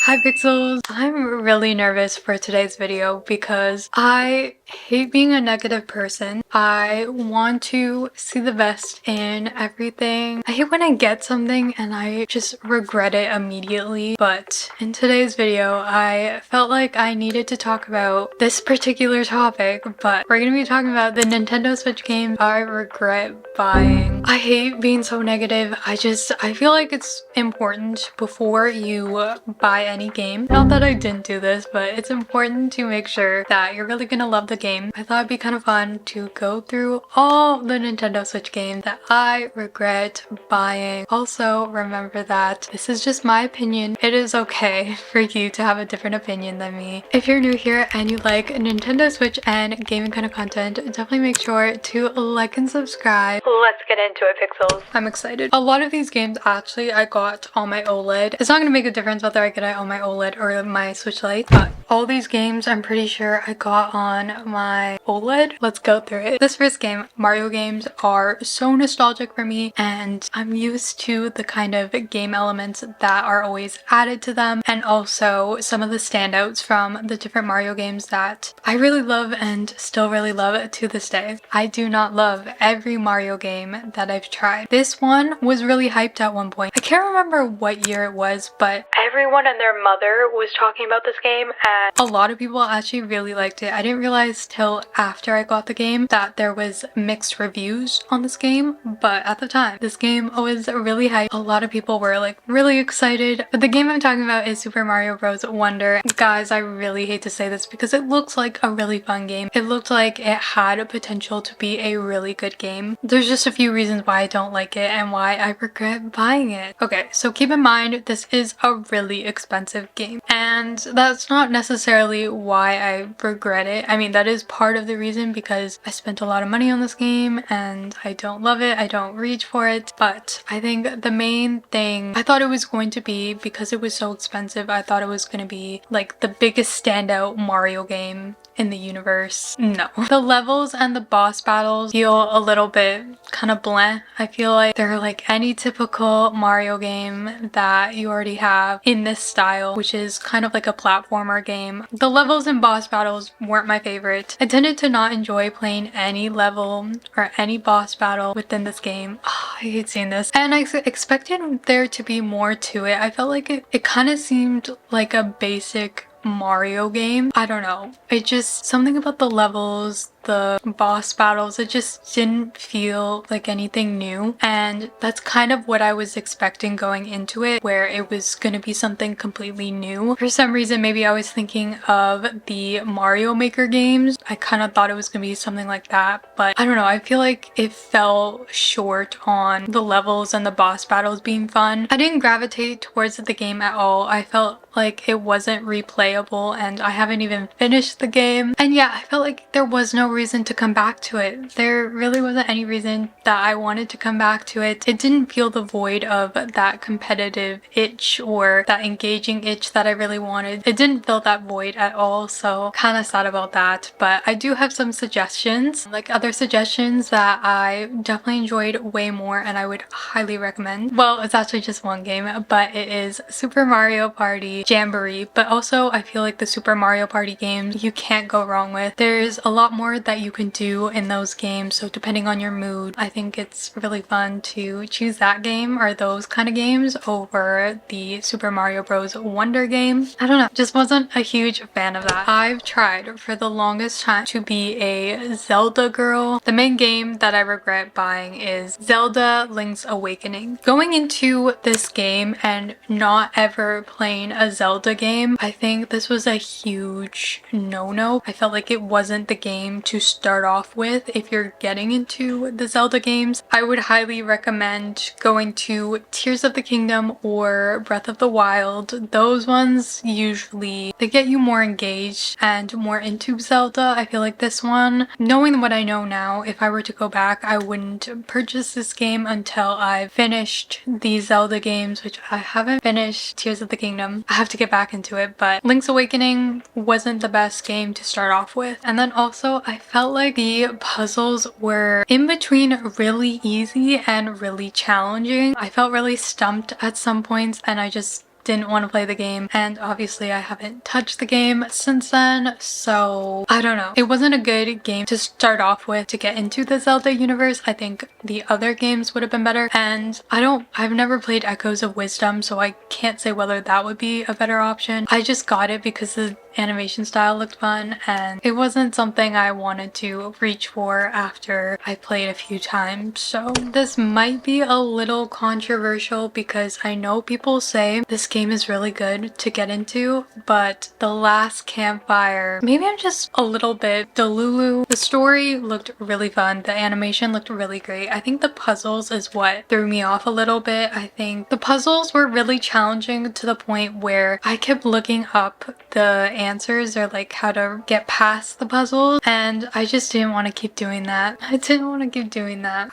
Hi Pixels! I'm really nervous for today's video because I hate being a negative person. I want to see the best in everything. I hate when I get something and I just regret it immediately. But in today's video, I felt like I needed to talk about this particular topic, but we're gonna be talking about the Nintendo Switch games I regret buying. I hate being so negative. I feel like it's important before you buy any game. Not that I didn't do this, but it's important to make sure that you're really gonna love the game. I thought it'd be kind of fun to go through all the Nintendo Switch games that I regret buying. Also, remember that this is just my opinion. It is okay for you to have a different opinion than me. If you're new here and you like Nintendo Switch and gaming kind of content, definitely make sure to like and subscribe. Let's get into it, Pixels. I'm excited. A lot of these games actually I got on my OLED. It's not gonna make a difference whether I get it on my OLED or my Switch Lite, but all these games I'm pretty sure I got on my OLED. Let's go through it. This first game, Mario games, are so nostalgic for me, and I'm used to the kind of game elements that are always added to them, and also some of the standouts from the different Mario games that I really love and still really love to this day. I do not love every Mario game that I've tried. This one was really hyped at one point. I can't remember what year it was, but everyone and their mother was talking about this game, and a lot of people actually really liked it. I didn't realize till after I got the game that there was mixed reviews on this game, but at the time, this game was really hyped. A lot of people were like really excited. But the game I'm talking about is Super Mario Bros. Wonder. Guys, I really hate to say this because it looks like a really fun game. It looked like it had a potential to be a really good game. There's just a few reasons why I don't like it and why I regret buying it. Okay, so keep in mind this is a really expensive game, and that's not necessarily why I regret it. I mean, that is part of the reason because I spent a lot of money on this game and I don't love it. I don't reach for it, but I think the main thing I thought it was going to be, because it was so expensive, I thought it was going to be like the biggest standout Mario game in the universe. No. The levels and the boss battles feel a little bit kind of bland. I feel like they're like any typical Mario game that you already have in this style, which is kind of like a platformer game. The levels and boss battles weren't my favorite. I tended to not enjoy playing any level or any boss battle within this game. Oh, I hate seeing this. And I expected there to be more to it. I felt like it kind of seemed like a basic Mario game. I don't know. It just, something about the levels, the boss battles, it just didn't feel like anything new, and that's kind of what I was expecting going into it, where it was gonna be something completely new. For some reason, maybe I was thinking of the Mario Maker games. I kind of thought it was gonna be something like that, but I don't know, I feel like it fell short on the levels and the boss battles being fun. I didn't gravitate towards the game at all. I felt like it wasn't replayable, and I haven't even finished the game. And yeah, I felt like there was no reason to come back to it. There really wasn't any reason that I wanted to come back to it. It didn't feel the void of that competitive itch or that engaging itch that I really wanted. It didn't fill that void at all, so kind of sad about that. But I do have some suggestions, like other suggestions that I definitely enjoyed way more and I would highly recommend. Well, it's actually just one game, but it is Super Mario Party Jamboree. But also I feel like the Super Mario Party games you can't go wrong with. There's a lot more that you can do in those games, so depending on your mood, I think it's really fun to choose that game or those kind of games over the Super Mario Bros. Wonder game. I don't know, just wasn't a huge fan of that. I've tried for the longest time to be a Zelda girl. The main game that I regret buying is Zelda Link's Awakening. Going into this game and not ever playing a Zelda game, I think this was a huge no-no. I felt like it wasn't the game to start off with if you're getting into the Zelda games. I would highly recommend going to Tears of the Kingdom or Breath of the Wild. Those ones usually, they get you more engaged and more into Zelda. I feel like this one, knowing what I know now, if I were to go back, I wouldn't purchase this game until I've finished these Zelda games, which I haven't finished Tears of the Kingdom. I have to get back into it, but Link's Awakening wasn't the best game to start off with. And then also I felt like the puzzles were in between really easy and really challenging. I felt really stumped at some points and I just didn't want to play the game, and obviously I haven't touched the game since then, so I don't know. It wasn't a good game to start off with to get into the Zelda universe. I think the other games would have been better, and I've never played Echoes of Wisdom, so I can't say whether that would be a better option. I just got it because the animation style looked fun, and it wasn't something I wanted to reach for after I played a few times. So this might be a little controversial because I know people say this game is really good to get into, but The Last Campfire, maybe I'm just a little bit delulu. The story looked really fun, the animation looked really great. I think the puzzles is what threw me off a little bit. I think the puzzles were really challenging to the point where I kept looking up the answers or like how to get past the puzzles, and I just didn't want to keep doing that.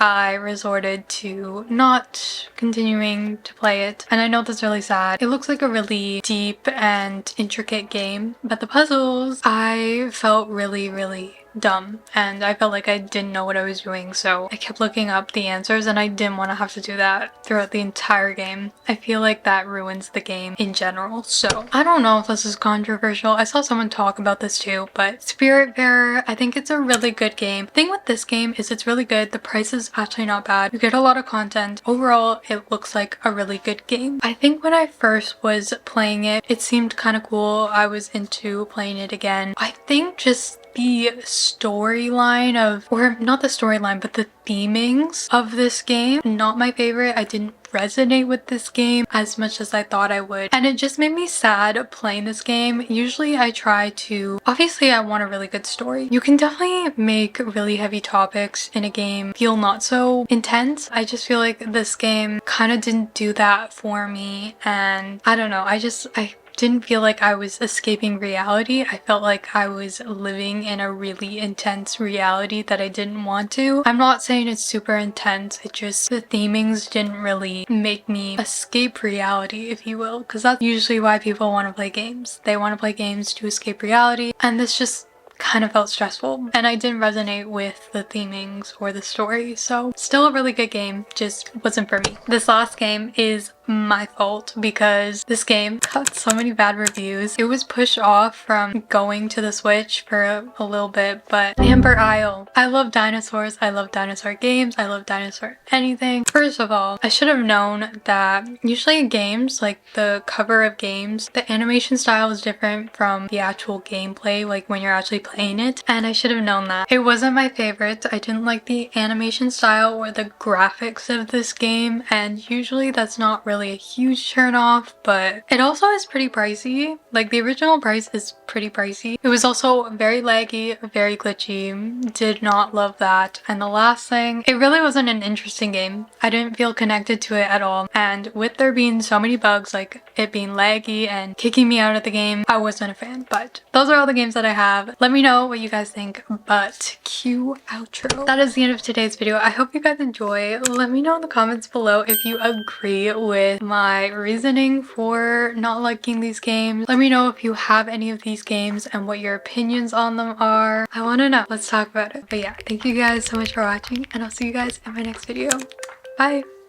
I resorted to not continuing to play it, and I know that's really sad. It looks like a really deep and intricate game, but the puzzles, I felt really dumb, and I felt like I didn't know what I was doing, so I kept looking up the answers, and I didn't want to have to do that throughout the entire game. I feel like that ruins the game in general. So I don't know if this is controversial. I saw someone talk about this too, but Spiritfarer, I think it's a really good game. The thing with this game is it's really good. The price is actually not bad. You get a lot of content. Overall, it looks like a really good game. I think when I first was playing it, it seemed kind of cool. I was into playing it again. I think just the storyline of, or not the storyline, but the themings of this game, not my favorite. I didn't resonate with this game as much as I thought I would, and it just made me sad playing this game. Usually I try to, obviously I want a really good story. You can definitely make really heavy topics in a game feel not so intense. I just feel like this game kind of didn't do that for me, and I don't know, I didn't feel like I was escaping reality. I felt like I was living in a really intense reality that I didn't want to. I'm not saying it's super intense, it just, the themings didn't really make me escape reality, if you will, because that's usually why people want to play games. They want to play games to escape reality, and this just kind of felt stressful, and I didn't resonate with the themings or the story. So still a really good game, just wasn't for me. This last game is my fault because this game got so many bad reviews. It was pushed off from going to the Switch for a little bit, but Amber Isle. I love dinosaurs, I love dinosaur games, I love dinosaur anything. First of all, I should have known that usually in games, like the cover of games, the animation style is different from the actual gameplay, like when you're actually playing it, and I should have known that. It wasn't my favorite. I didn't like the animation style or the graphics of this game, and usually that's not really a huge turn off, but it also is pretty pricey. Like the original price is pretty pricey. It was also very laggy, very glitchy. Did not love that. And the last thing, it really wasn't an interesting game. I didn't feel connected to it at all. And with there being so many bugs, like it being laggy and kicking me out of the game, I wasn't a fan. But those are all the games that I have. Let me know what you guys think, but cue outro. That is the end of today's video. I hope you guys enjoy. Let me know in the comments below if you agree with my reasoning for not liking these games. Let me know if you have any of these games and what your opinions on them are. I want to know. Let's talk about it. But yeah, thank you guys so much for watching, and I'll see you guys in my next video. Bye!